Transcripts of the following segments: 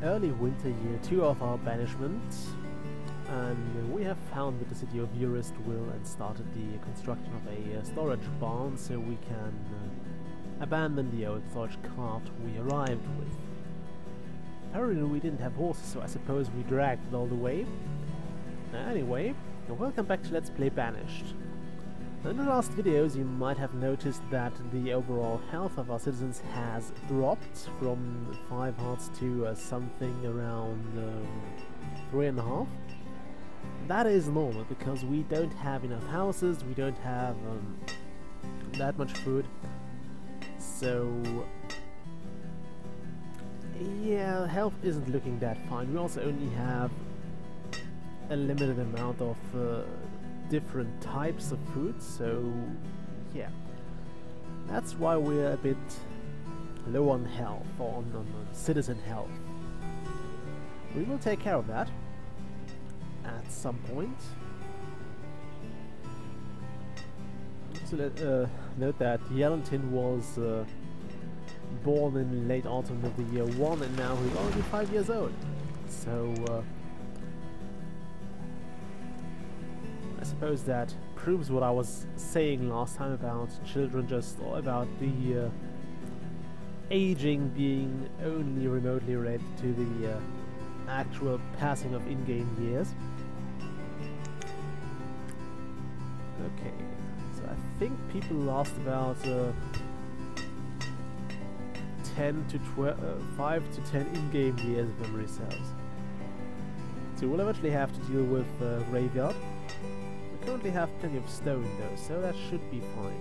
early winter year 2 of our banishment, and we have founded the city of Will and started the construction of a storage barn so we can abandon the old storage cart we arrived with. Apparently we didn't have horses, so I suppose we dragged it all the way. Anyway, welcome back to Let's Play Banished. In the last videos you might have noticed that the overall health of our citizens has dropped from 5 hearts to something around 3.5. That is normal because we don't have enough houses, we don't have that much food, so yeah, health isn't looking that fine. We also only have a limited amount of different types of food, so yeah, that's why we're a bit low on health, or on citizen health. We will take care of that at some point. So note that Yellentin was born in late autumn of the year 1, and now he's already 5 years old. So I suppose that proves what I was saying last time about children, just about the aging being only remotely related to the actual passing of in-game years. Okay, so I think people lost about 5 to 10 in-game years if memory serves. So we'll eventually have to deal with graveyard. We currently have plenty of stone though, so that should be fine.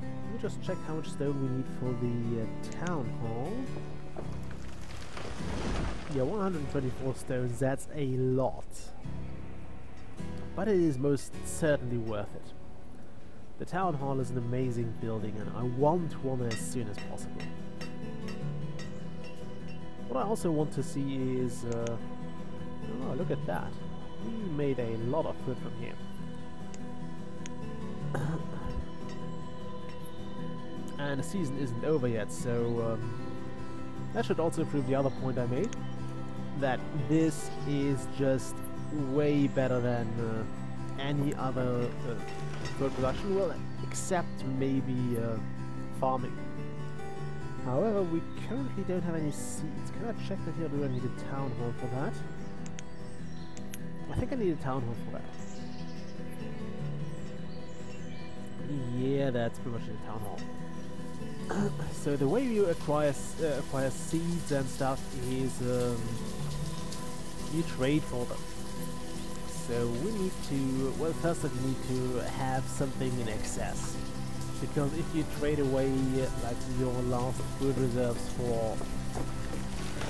Let me just check how much stone we need for the town hall. Yeah, 124 stones, that's a lot. But it is most certainly worth it. The town hall is an amazing building and I want one as soon as possible. What I also want to see is... oh, look at that. We made a lot of food from here. And the season isn't over yet, so that should also prove the other point I made. That this is just way better than any other food production, well, except maybe farming. However, we currently don't have any seeds. Can I check that here? Do I need a town hall for that? I think I need a town hall for that. Yeah, that's pretty much a town hall. So the way you acquire seeds and stuff is you trade for them. So we need to, well, first of all you need to have something in excess. Because if you trade away like your last food reserves for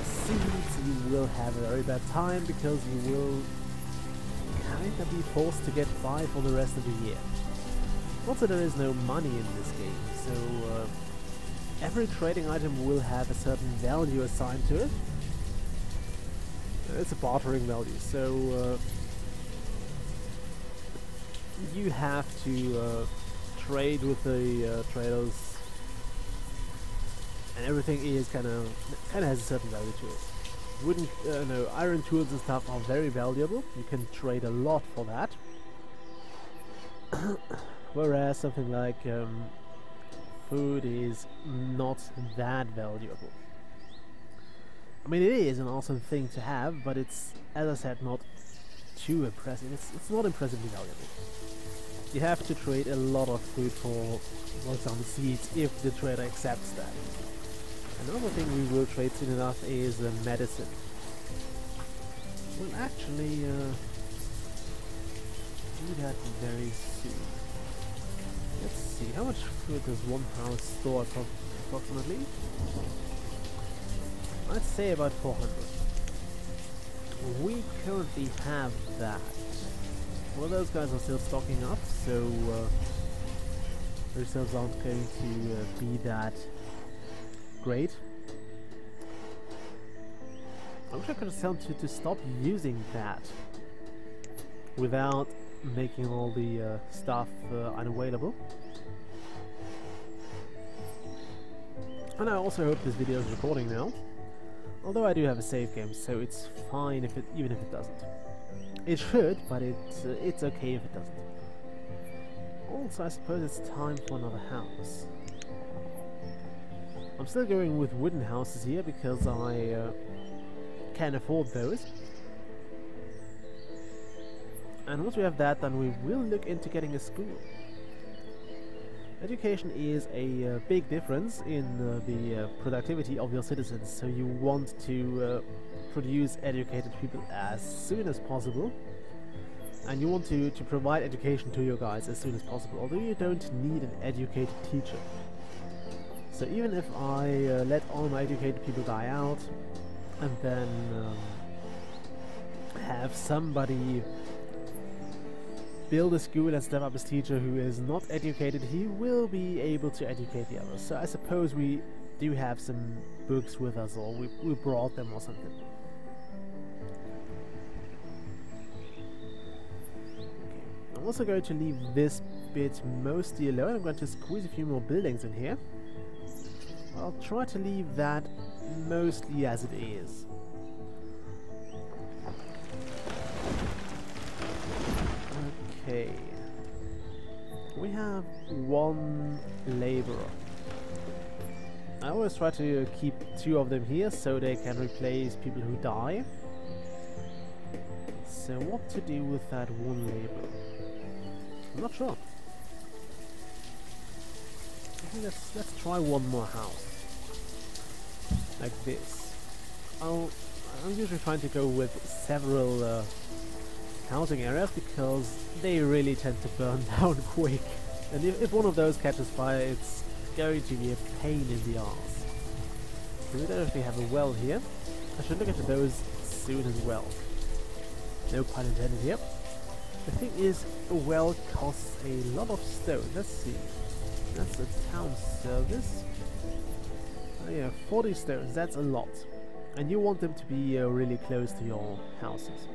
seeds, you will have a very bad time because you will kind of be forced to get by for the rest of the year. Also, there is no money in this game, so every trading item will have a certain value assigned to it. It's a bartering value, so you have to trade with the traders, and everything is kind of has a certain value to it. Wooden, no, iron tools and stuff are very valuable. You can trade a lot for that. Whereas something like food is not that valuable. I mean, it is an awesome thing to have, but it's, as I said, not too impressive. It's not impressively valuable. You have to trade a lot of food for, example, seeds if the trader accepts that. Another thing we will trade soon enough is medicine. We'll actually do that very soon. Let's see, how much food does one house store approximately? I'd say about 400. We currently have that. Well, those guys are still stocking up, so reserves aren't going to be that great. I wish I could tell them to stop using that without making all the stuff unavailable. And I also hope this video is recording now. Although I do have a save game, so it's fine if even if it doesn't. It should, but it's okay if it doesn't. Also, I suppose it's time for another house. I'm still going with wooden houses here because I can afford those. And once we have that, then we will look into getting a school. Education is a big difference in the productivity of your citizens, so you want to produce educated people as soon as possible, and you want to provide education to your guys as soon as possible, although you don't need an educated teacher. So even if I let all my educated people die out, and then have somebody build a school and step up as teacher who is not educated, he will be able to educate the others. So I suppose we do have some books with us, or we brought them or something. Okay. I'm also going to leave this bit mostly alone. I'm going to squeeze a few more buildings in here. I'll try to leave that mostly as it is. Okay, we have one laborer. I always try to keep 2 of them here so they can replace people who die. So what to do with that one laborer? I'm not sure. I think let's try one more house. Like this. I'm usually trying to go with several housing areas because they really tend to burn down quick, and if one of those catches fire, it's going to be a pain in the arse. So we don't actually have a well here. I should look into those soon as well. No pun intended here. The thing is, a well costs a lot of stone. Let's see. That's a town service. Oh yeah, 40 stones. That's a lot, and you want them to be really close to your houses.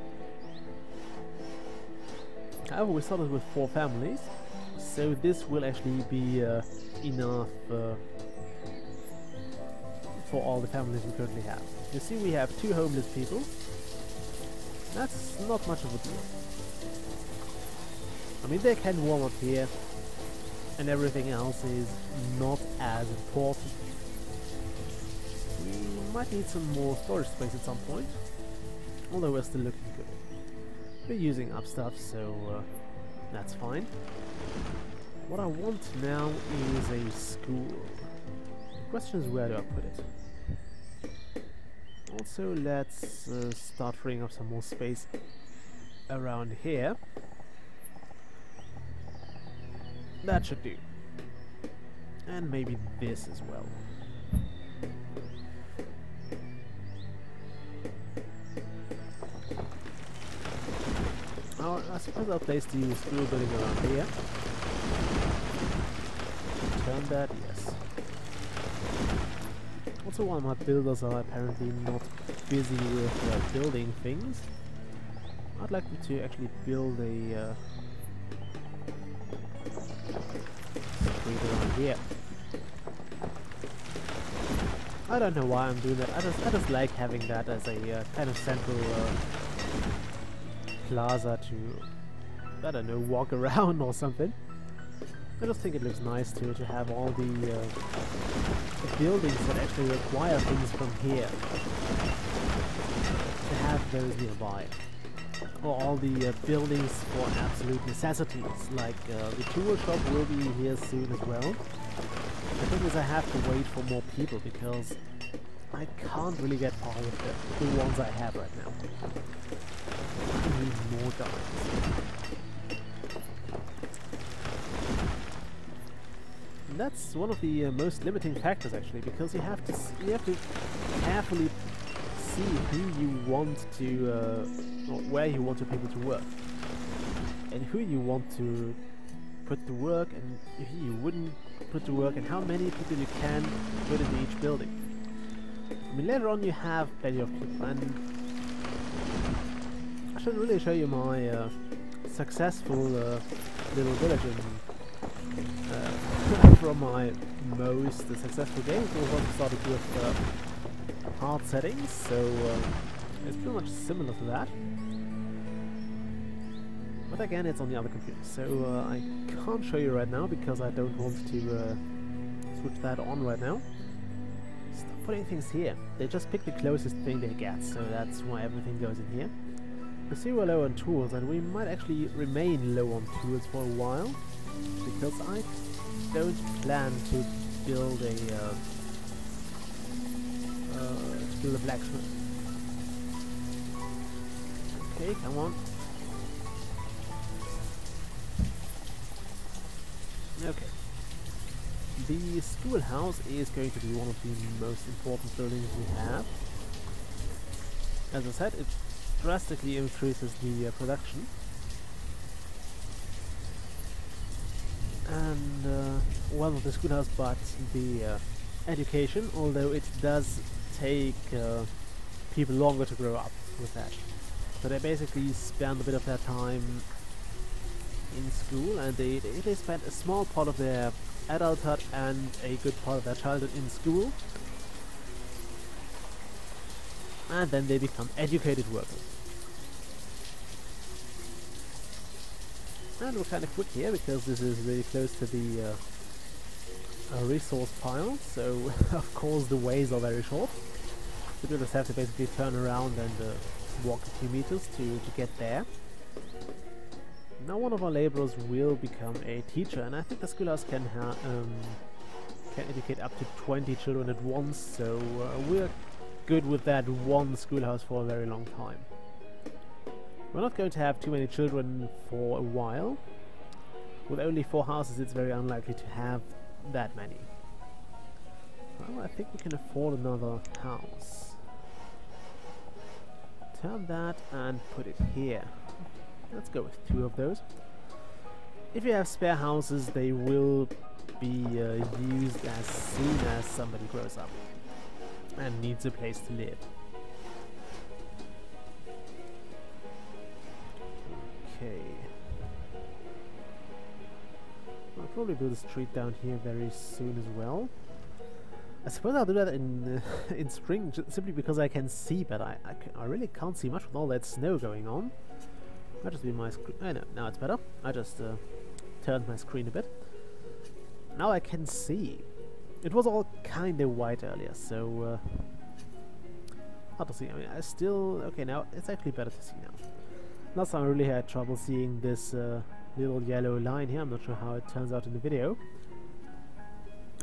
However, we started with 4 families, so this will actually be enough for all the families we currently have. You see, we have 2 homeless people. That's not much of a deal. I mean, they can warm up here, and everything else is not as important. We might need some more storage space at some point, although we're still looking good. We're using up stuff, so that's fine. What I want now is a school. The question is, where do I put it? Also, let's start freeing up some more space around here. That should do. And maybe this as well. I suppose I'll place the school building around here. Turn that, yes. Also, while my builders are apparently not busy with building things, I'd like them to actually build a street around here. I don't know why I'm doing that. I just like having that as a kind of central plaza to, I don't know, walk around or something. I just think it looks nice to have all the buildings that actually require things from here, to have those nearby. Or all the buildings for absolute necessities, like the tool shop will be here soon as well. The thing is, I have to wait for more people because I can't really get far with the ones I have right now. I need more guys. And that's one of the most limiting factors, actually, because you have to carefully see who you want to, or where you want your people to work, and who you want to put to work, and who you wouldn't put to work, and how many people you can put into each building. I mean, later on you have plenty of people, and I should really show you my successful little village from my most successful games. We also started with hard settings, so it's pretty much similar to that. But again, it's on the other computer, so I can't show you right now because I don't want to switch that on right now. Stop putting things here. They just pick the closest thing they get, so that's why everything goes in here. You see we're low on tools, and we might actually remain low on tools for a while, because I don't plan to build a blacksmith. Okay, come on. Okay. The schoolhouse is going to be one of the most important buildings we have. As I said, it drastically increases the production. And, well, not the schoolhouse, but the education, although it does take people longer to grow up with that. So they basically spend a bit of their time in school, and they spend a small part of their adulthood and a good part of their childhood in school, and then they become educated workers. And we're kind of quick here because this is really close to the resource pile, so of course the ways are very short. So people just have to basically turn around and walk a few meters to get there. Now one of our laborers will become a teacher, and I think the schoolhouse can educate up to 20 children at once, so we're good with that one schoolhouse for a very long time. We're not going to have too many children for a while. With only 4 houses, it's very unlikely to have that many. Well, I think we can afford another house. Turn that and put it here. Let's go with 2 of those. If you have spare houses, they will be used as soon as somebody grows up and needs a place to live. Okay. I'll probably build a street down here very soon as well. I suppose I'll do that in in spring, simply because I can see, but I really can't see much with all that snow going on. Might just be my screen. Oh no, now it's better. I just turned my screen a bit. Now I can see. It was all kind of white earlier, so hard to see. I mean, I still... Okay, now it's actually better to see now. Last time I really had trouble seeing this little yellow line here. I'm not sure how it turns out in the video.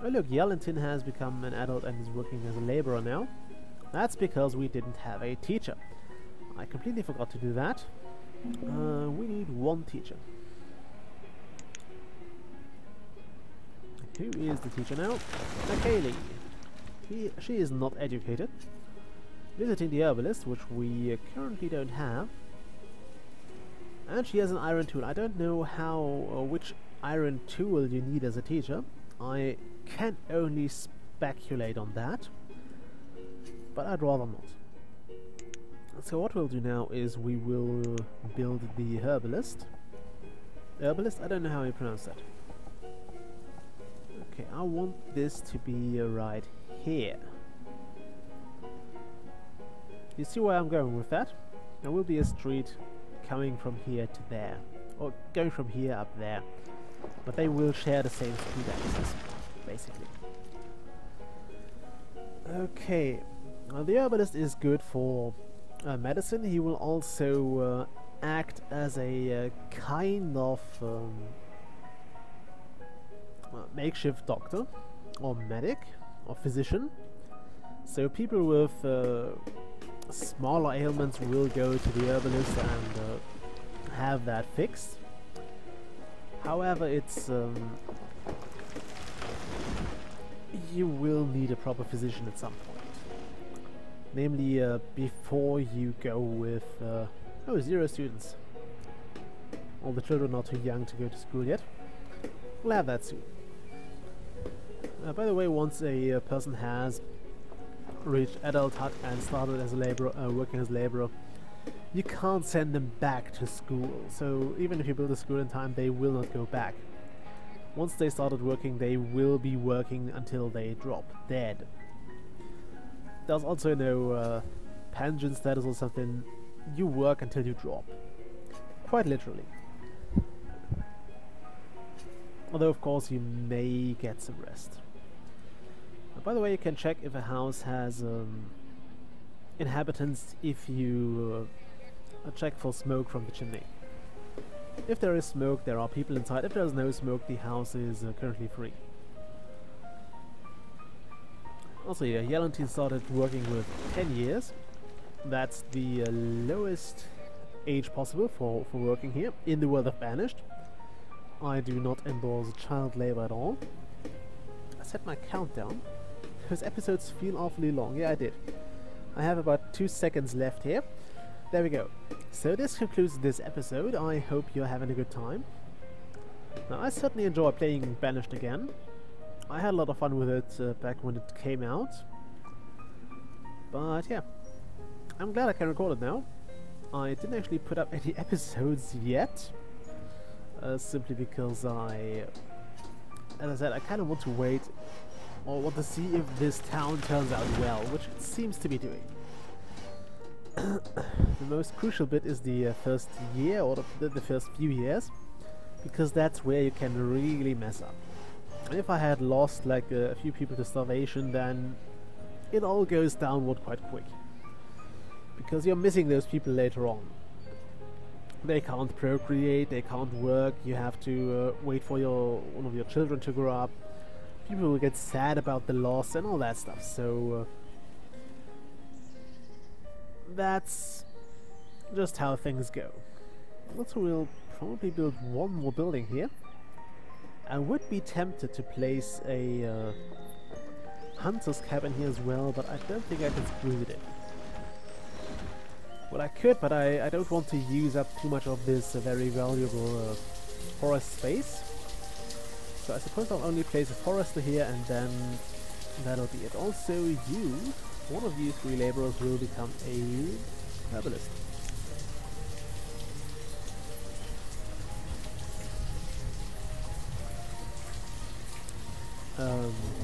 Oh look, Yellentin has become an adult and is working as a laborer now. That's because we didn't have a teacher. I completely forgot to do that. We need 1 teacher. Who is the teacher now? Kaylee. She is not educated. Visiting the herbalist, which we currently don't have. And she has an iron tool. I don't know how or which iron tool you need as a teacher. I can only speculate on that, but I'd rather not. So what we'll do now is we will build the herbalist. Herbalist? I don't know how you pronounce that. Okay, I want this to be right here. You see where I'm going with that? There will be a street coming from here to there, or going from here up there, but they will share the same street access, basically. Okay, the herbalist is good for medicine. He will also act as a kind of makeshift doctor, or medic, or physician. So people with smaller ailments will go to the herbalist and have that fixed. However, it's you will need a proper physician at some point. Namely, before you go with... oh, 0 students. All the children are too young to go to school yet. We'll have that soon. By the way, once a person has reached adulthood and started as a laborer, working as a laborer, you can't send them back to school. So even if you build a school in time, they will not go back. Once they started working, they will be working until they drop dead. There's also no pension status or something. You work until you drop. Quite literally. Although of course you may get some rest. By the way, you can check if a house has inhabitants if you check for smoke from the chimney. If there is smoke, there are people inside. If there is no smoke, the house is currently free. Also, yeah, Yellantine started working with 10 years. That's the lowest age possible for working here in the world of Banished. I do not endorse child labor at all. I set my countdown. Those episodes feel awfully long. Yeah, I did. I have about 2 seconds left here. There we go. So this concludes this episode. I hope you're having a good time. Now, I certainly enjoy playing Banished again. I had a lot of fun with it back when it came out. But yeah, I'm glad I can record it now. I didn't actually put up any episodes yet. Simply because as I said, I kind of want to wait or want to see if this town turns out well, which it seems to be doing. The most crucial bit is the first year, or the first few years, because that's where you can really mess up. And if I had lost like a few people to starvation, then it all goes downward quite quick. Because you're missing those people later on. They can't procreate, they can't work, you have to wait for one of your children to grow up. People will get sad about the loss and all that stuff, so that's just how things go. Also, we'll probably build one more building here. I would be tempted to place a hunter's cabin here as well, but I don't think I can squeeze it in. Well, I could, but I don't want to use up too much of this very valuable forest space. So I suppose I'll only place a forester here, and then that'll be it. Also, one of you 3 laborers will become a herbalist.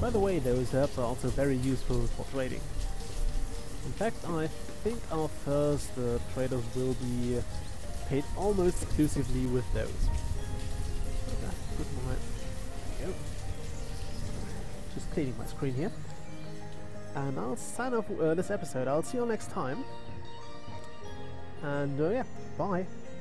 By the way, those herbs are also very useful for trading. In fact, I think our first traders will be paid almost exclusively with those. Okay, good moment. There we go. Just cleaning my screen here. And I'll sign off this episode. I'll see you all next time. And yeah, bye.